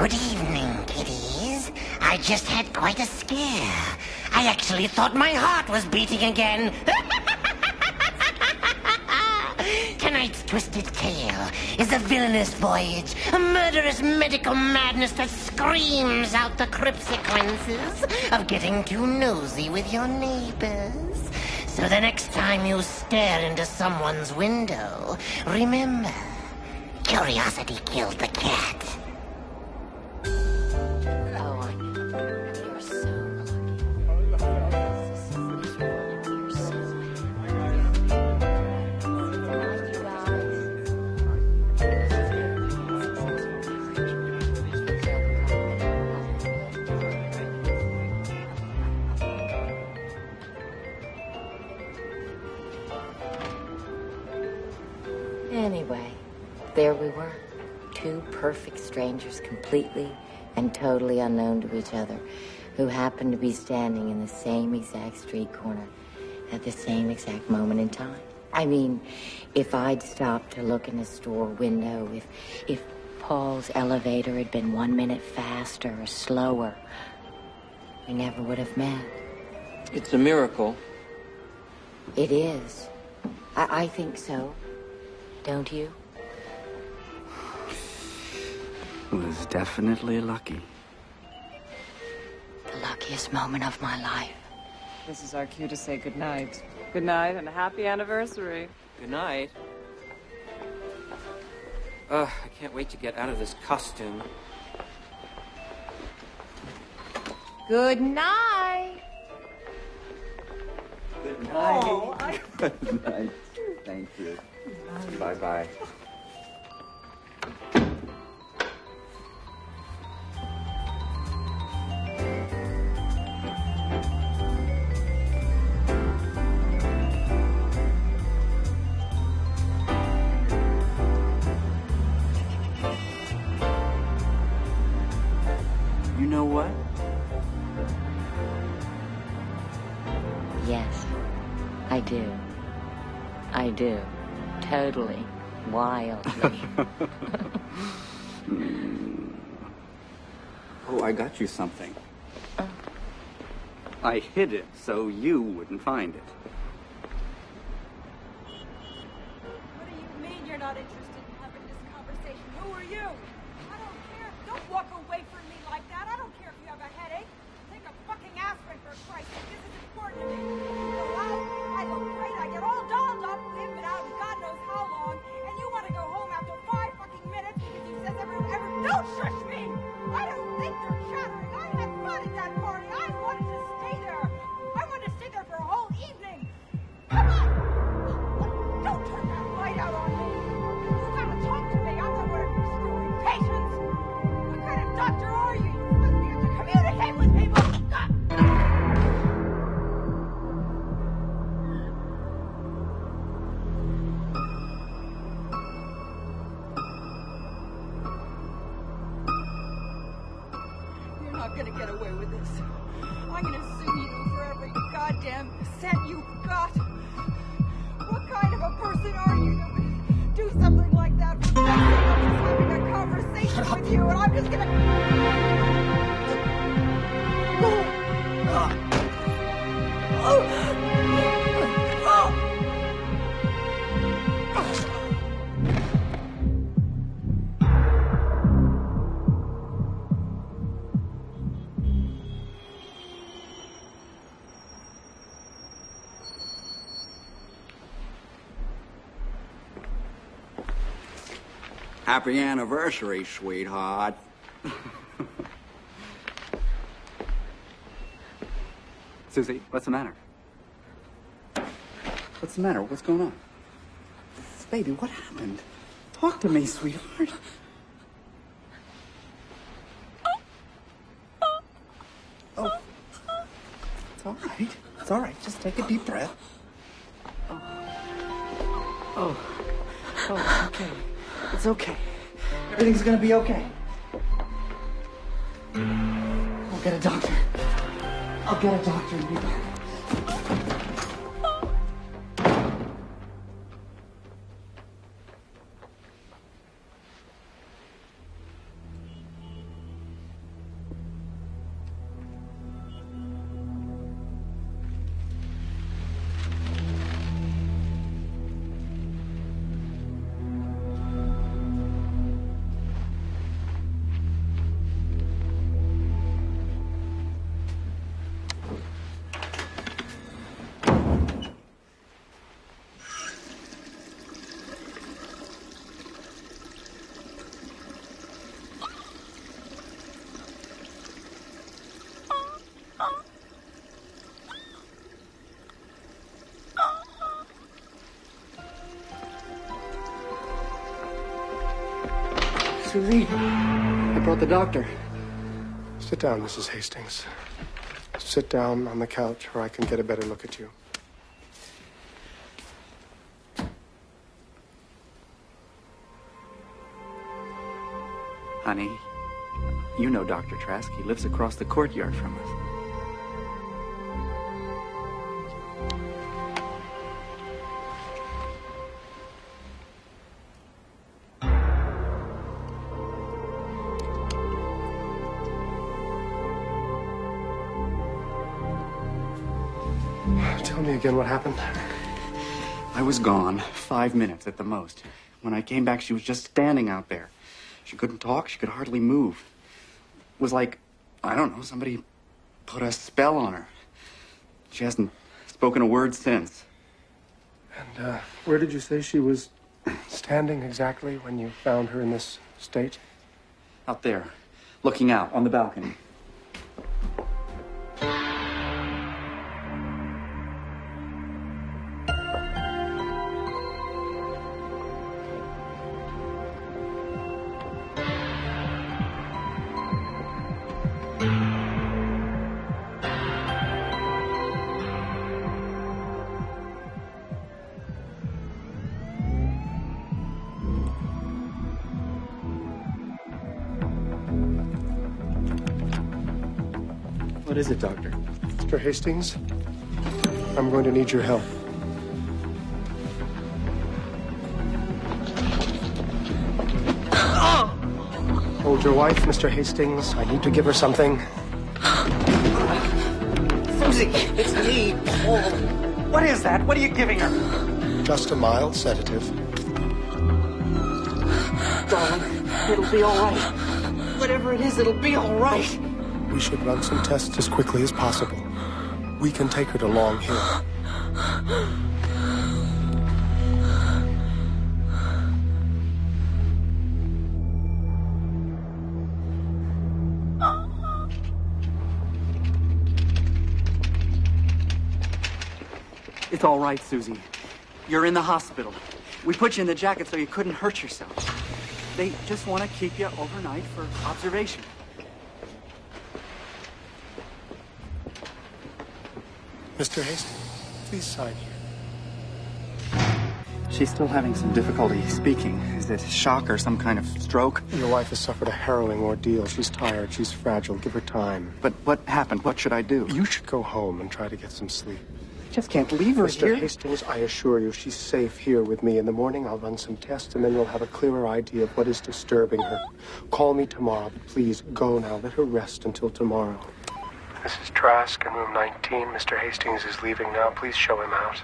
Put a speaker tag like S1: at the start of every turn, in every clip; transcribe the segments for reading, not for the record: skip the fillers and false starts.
S1: Good evening, kiddies. I just had quite a scare. I actually thought my heart was beating again. Tonight's twisted tale is a villainous voyage, a murderous medical madness that screams out the consequences of getting too nosy with your neighbors. So the next time you stare into someone's window, remember, curiosity killed the cat.
S2: Anyway, there we were. Two perfect strangers, completely and totally unknown to each other, who happened to be standing in the same exact street corner at the same exact moment in time. I mean, if I'd stopped to look in a store window, if Paul's elevator had been 1 minute faster or slower, we never would have met.
S3: It's a miracle.
S2: It is. I think so. Don't you?
S4: Was definitely lucky.
S2: The luckiest moment of my life.
S5: This is our cue to say goodnight. Good night and a happy anniversary.
S3: Good night. I can't wait to get out of this costume.
S5: Good night.
S4: Good night.
S5: Oh,
S4: Good night. Thank you. Bye-bye. You know what?
S2: Yes, I do. I do. Totally. Wildly.
S4: Oh, I got you something. I hid it so you wouldn't find it.
S6: What do you mean you're not interested in having this conversation? Who are you? I don't care. Don't walk away from me like that. I don't care if you have a headache. Take a fucking aspirin for Christ's sake. This is important to me. You go out, I look great, I get all dolled up, we haven't been out in God knows how long, and you want to go home after 5 fucking minutes because you says don't shush me! I don't think you're chattering. I had fun at that party. I wanted to stay there. I wanted to stay there for a whole evening. Come on! Don't turn that light out on me. You gotta talk to me. I'm not one of your screwy patients. What kind of doctor are you? You're supposed to be able to communicate with people. You're not gonna get away with this. I'm gonna sue you for every goddamn cent you've got. What kind of a person are you that would do something like that for nothing? I'm just having a conversation with you, and I'm just gonna...
S4: Happy anniversary, sweetheart. Susie, what's the matter? What's the matter? What's going on? Baby, what happened? Talk to me, sweetheart. Oh. It's all right. It's all right. Just take a deep breath. Oh, it's okay. It's okay. Everything's gonna be okay. I'll get a doctor. I'll get a doctor and be back. Susie, I brought the doctor.
S7: Sit down, Mrs. Hastings. Sit down on the couch where I can get a better look at you.
S4: Honey, you know Dr. Trask. He lives across the courtyard from us.
S7: Tell me again what happened.
S4: I was gone 5 minutes at the most. When I came back, she was just standing out there. She couldn't talk. She could hardly move. It was like, I don't know, somebody put a spell on her. She hasn't spoken a word since.
S7: And where did you say she was standing exactly when you found her in this state?
S4: Out there, looking out on the balcony. What is it, Doctor?
S7: Mr. Hastings, I'm going to need your help. Hold your wife, Mr. Hastings. I need to give her something.
S4: Susie, it's me, Paul. What is that? What are you giving her?
S7: Just a mild sedative.
S4: Darling, it'll be all right. Whatever it is, it'll be all right.
S7: We should run some tests as quickly as possible. We can take her to Long Hill.
S4: It's all right, Susie. You're in the hospital. We put you in the jacket so you couldn't hurt yourself. They just want to keep you overnight for observation.
S7: Mr. Hastings, please sign here.
S4: She's still having some difficulty speaking. Is it shock or some kind of stroke?
S7: Your wife has suffered a harrowing ordeal. She's tired. She's fragile. Give her time.
S4: But what happened? What should I do?
S7: You should go home and try to get some sleep.
S4: I just can't leave her
S7: Mr.
S4: here.
S7: Hastings, I assure you, she's safe here with me. In the morning, I'll run some tests, and then you'll have a clearer idea of what is disturbing her. Call me tomorrow, but please go now. Let her rest until tomorrow. This is Trask in room 19. Mr. Hastings is leaving now. Please show him out.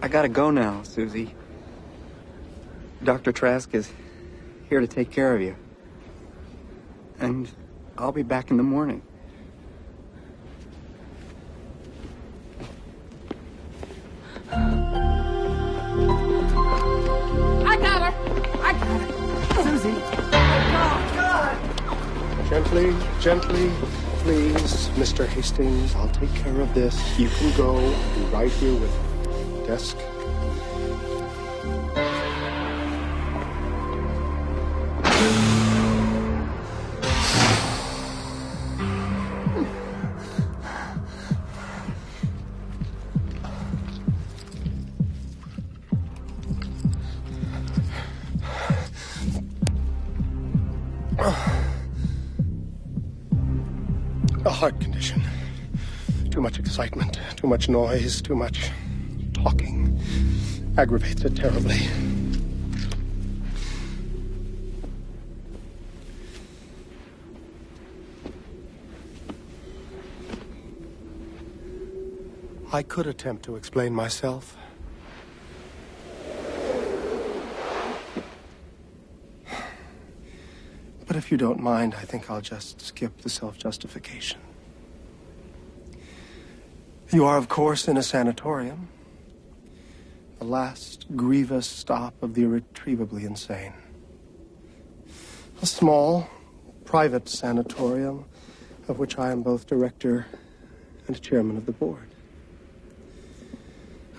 S4: I gotta go now, Susie. Dr. Trask is here to take care of you. And I'll be back in the morning.
S6: I got her!
S4: Susie!
S7: Gently, gently, please, Mr. Hastings. I'll take care of this. You can go. I'll be right here with you. Desk. A heart condition. Too much excitement, too much noise, too much talking. Aggravates it terribly. I could attempt to explain myself. But if you don't mind, I think I'll just skip the self-justification. You are, of course, in a sanatorium. The last grievous stop of the irretrievably insane. A small, private sanatorium of which I am both director and chairman of the board.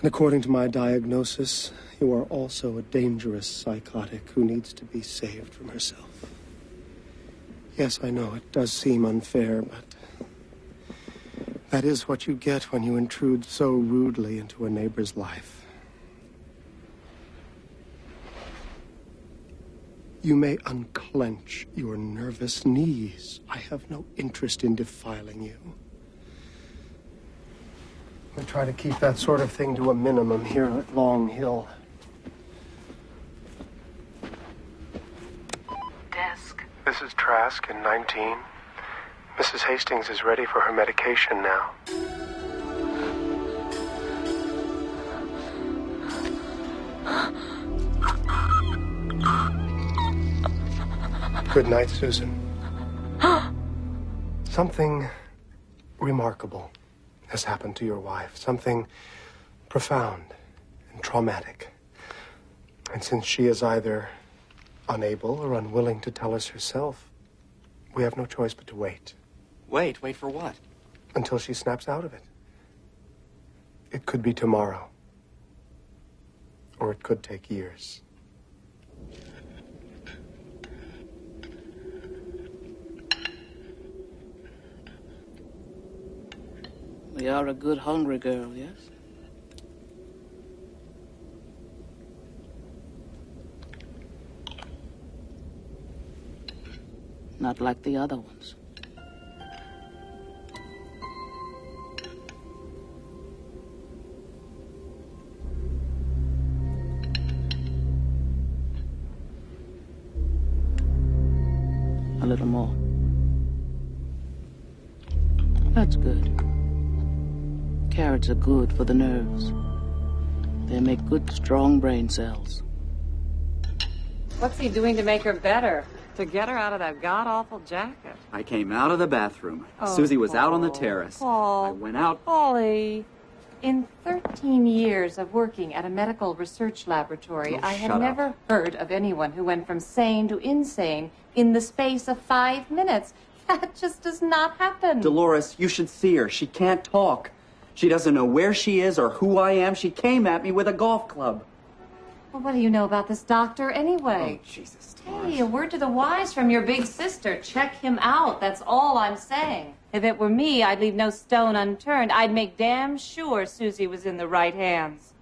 S7: And according to my diagnosis, you are also a dangerous psychotic who needs to be saved from herself. Yes, I know it does seem unfair, but that is what you get when you intrude so rudely into a neighbor's life. You may unclench your nervous knees. I have no interest in defiling you. I try to keep that sort of thing to a minimum here at Long Hill.
S2: Desk.
S7: This is Trask in 19. Mrs. Hastings is ready for her medication now. Good night, Susan. Something remarkable has happened to your wife. Something profound and traumatic. And since she is either unable or unwilling to tell us herself, we have no choice but to wait.
S4: Wait for what?
S7: Until she snaps out of it. It could be tomorrow. Or it could take years.
S8: You are a good hungry girl, yes? Not like the other ones. A little more. That's good. Carrots are good for the nerves. They make good, strong brain cells.
S5: What's he doing to make her better? To get her out of that god-awful jacket?
S4: I came out of the bathroom.
S5: Oh,
S4: Susie was out on the
S5: Paul.
S4: terrace.
S5: Paul.
S4: I went out.
S5: Polly.
S6: In 13 years of working at a medical research laboratory, I had
S4: shut up.
S6: never heard of anyone who went from sane to insane in the space of 5 minutes. That just does not happen.
S4: Dolores, you should see her. She can't talk. She doesn't know where she is or who I am. She came at me with a golf club.
S6: Well, what do you know about this doctor anyway?
S4: Oh, Jesus, Dolores.
S6: Hey, a word to the wise from your big sister. Check him out. That's all I'm saying. If it were me, I'd leave no stone unturned. I'd make damn sure Susie was in the right hands.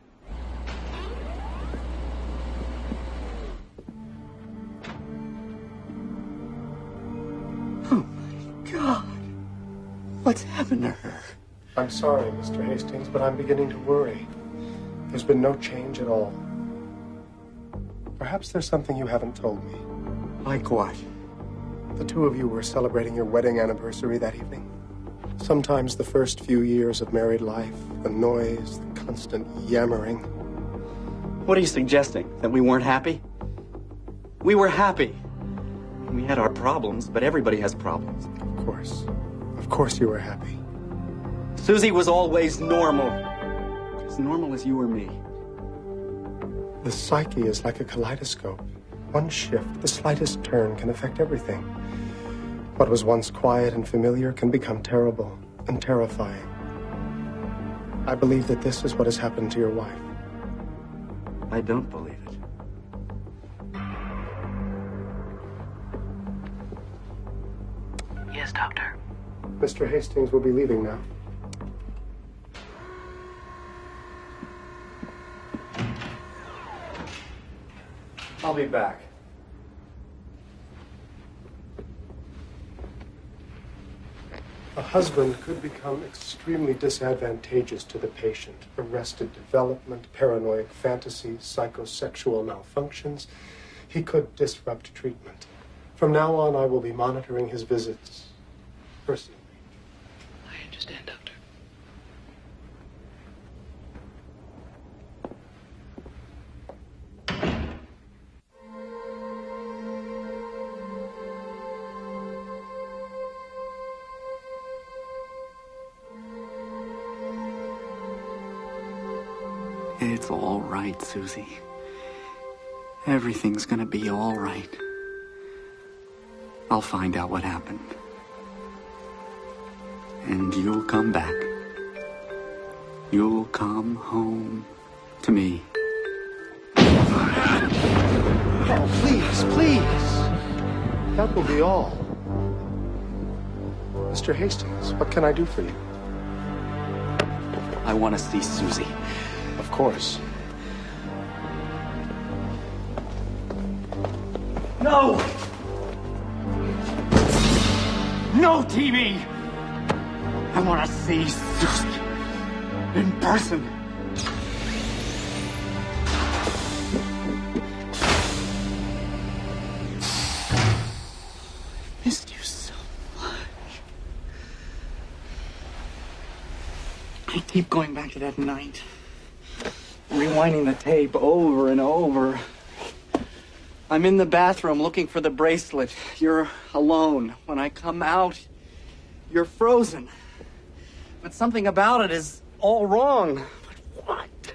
S4: Oh, my God. What's happened to her?
S7: I'm sorry, Mr. Hastings, but I'm beginning to worry. There's been no change at all. Perhaps there's something you haven't told me.
S4: Like what?
S7: The two of you were celebrating your wedding anniversary that evening. Sometimes the first few years of married life, the noise, the constant yammering.
S4: What are you suggesting? That we weren't happy? We were happy. We had our problems, but everybody has problems.
S7: Of course. Of course you were happy.
S4: Susie was always normal. As normal as you or me.
S7: The psyche is like a kaleidoscope. One shift, the slightest turn can affect everything. What was once quiet and familiar can become terrible and terrifying. I believe that this is what has happened to your wife.
S4: I don't believe it.
S8: Yes, Doctor.
S7: Mr. Hastings will be leaving now.
S4: I'll be back.
S7: A husband could become extremely disadvantageous to the patient. Arrested development, paranoid fantasies, psychosexual malfunctions. He could disrupt treatment. From now on, I will be monitoring his visits personally.
S8: I understand, Doctor.
S4: It's all right, Susie. Everything's gonna be all right. I'll find out what happened. And you'll come back. You'll come home to me.
S7: Oh, please, please. That will be all. Mr. Hastings, what can I do for you?
S4: I want to see Susie.
S7: Of course.
S4: No! No TV! I want to see Susie in person. I missed you so much. I keep going back to that night, rewinding the tape over and over. I'm in the bathroom looking for the bracelet. You're alone. When I come out, you're frozen. But something about it is all wrong. But what?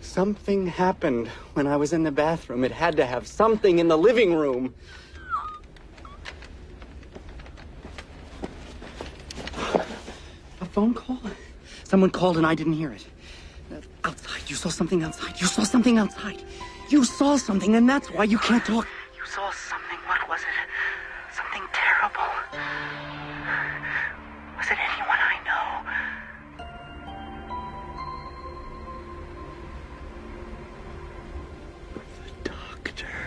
S4: Something happened when I was in the bathroom. It had to have something in the living room. A phone call? Someone called and I didn't hear it. Outside. You saw something outside. You saw something outside. You saw something, and that's why you can't talk.
S8: You saw something. What was it? Something terrible. Was it anyone I know?
S4: The doctor.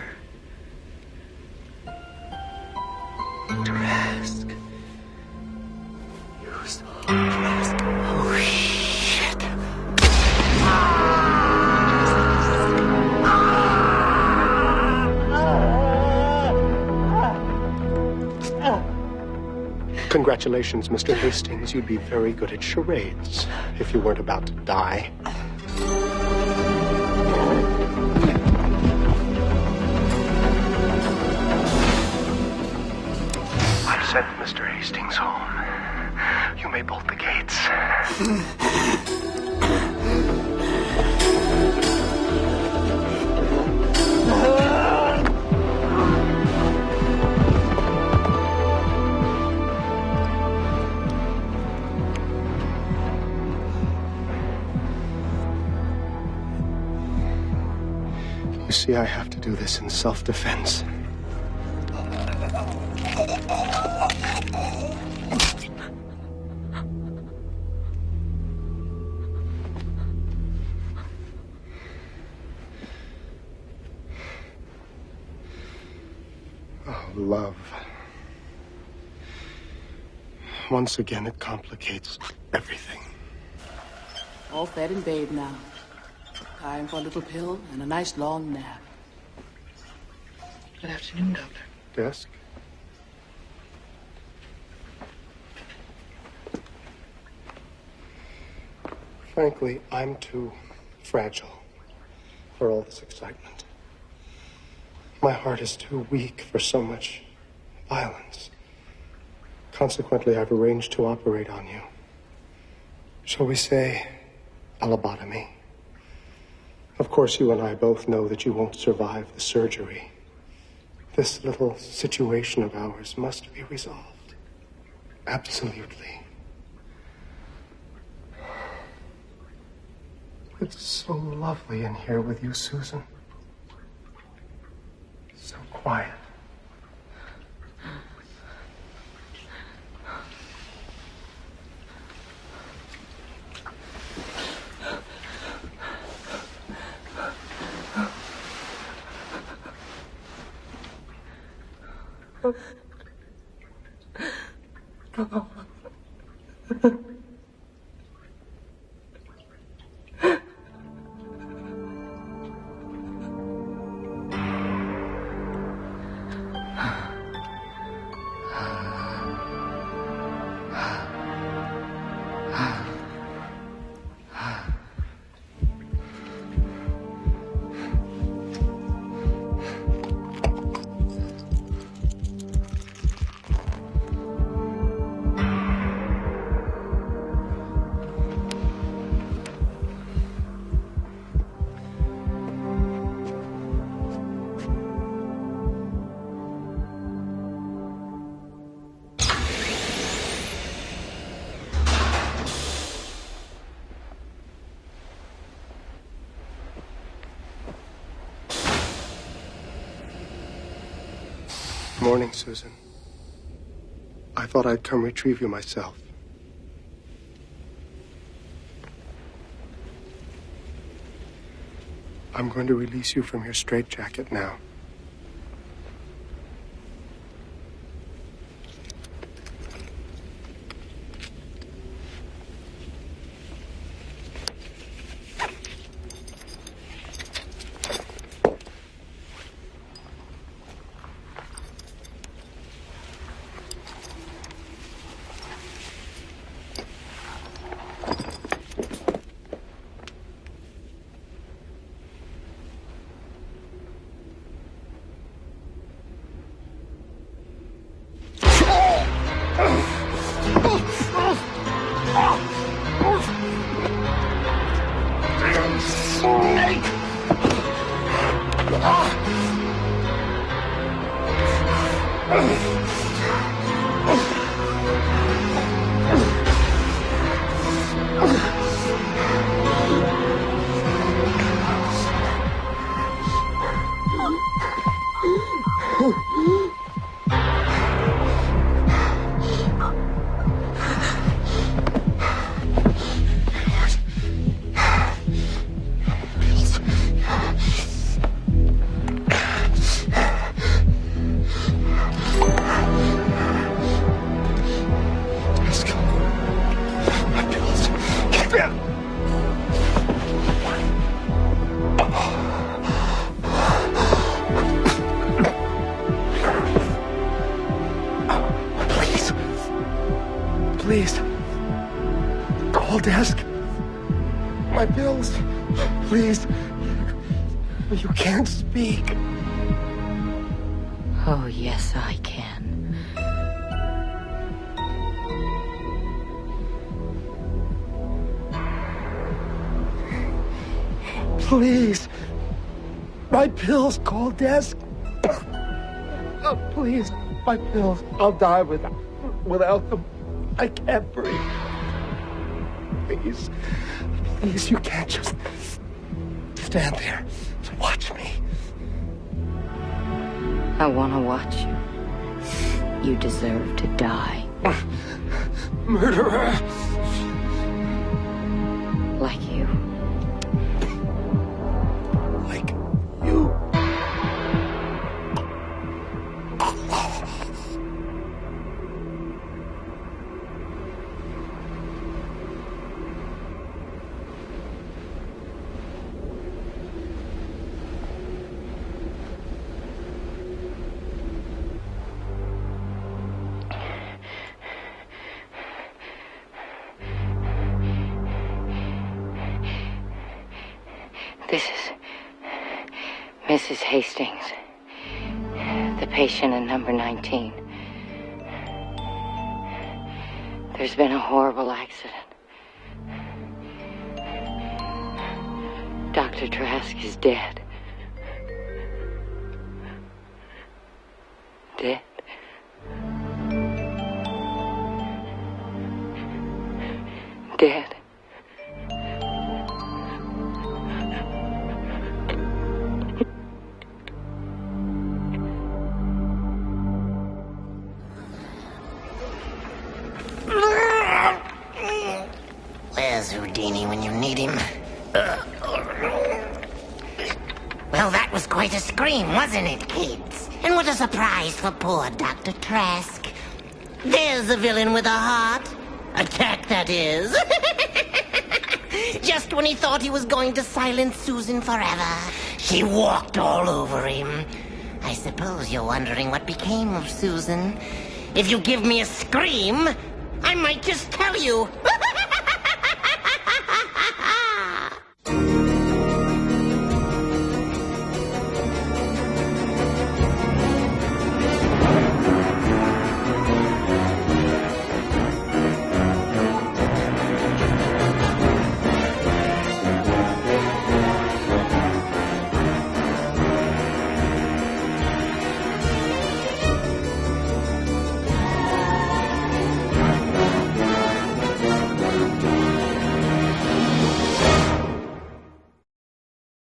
S4: Trask. You saw Trask. Oh, shit.
S7: Congratulations, Mr. Hastings. You'd be very good at charades if you weren't about to die. I've sent Mr. Hastings home. You may bolt the gates. You see, I have to do this in self-defense. Oh, love. Once again, it complicates everything.
S8: All fed and bathed now. Time for a little pill and a nice long nap. Good afternoon, Doctor.
S7: Desk? Frankly, I'm too fragile for all this excitement. My heart is too weak for so much violence. Consequently, I've arranged to operate on you. Shall we say, a lobotomy? Of course, you and I both know that you won't survive the surgery. This little situation of ours must be resolved. Absolutely. It's so lovely in here with you, Susan. So quiet. Morning, Susan. I thought I'd come retrieve you myself. I'm going to release you from your straitjacket now. Please. Call desk. My bills. Please. You can't speak.
S2: Oh, yes, I can.
S7: Please. My pills. Call desk. Oh, please. My pills. I'll die without them. I can't breathe. Please. Please, you can't just stand there to watch me.
S2: I want to watch you. You deserve to die.
S7: Murderer.
S2: Like you.
S7: Like you.
S2: This is Mrs. Hastings, the patient in number 19. There's been a horrible accident. Dr. Trask is dead. Dead. Dead.
S1: Where's Houdini when you need him? Well, that was quite a scream, wasn't it, kids? And what a surprise for poor Dr. Trask. There's a villain with a heart. Attack, that is. Just when he thought he was going to silence Susan forever, she walked all over him. I suppose you're wondering what became of Susan. If you give me a scream, I might just tell you.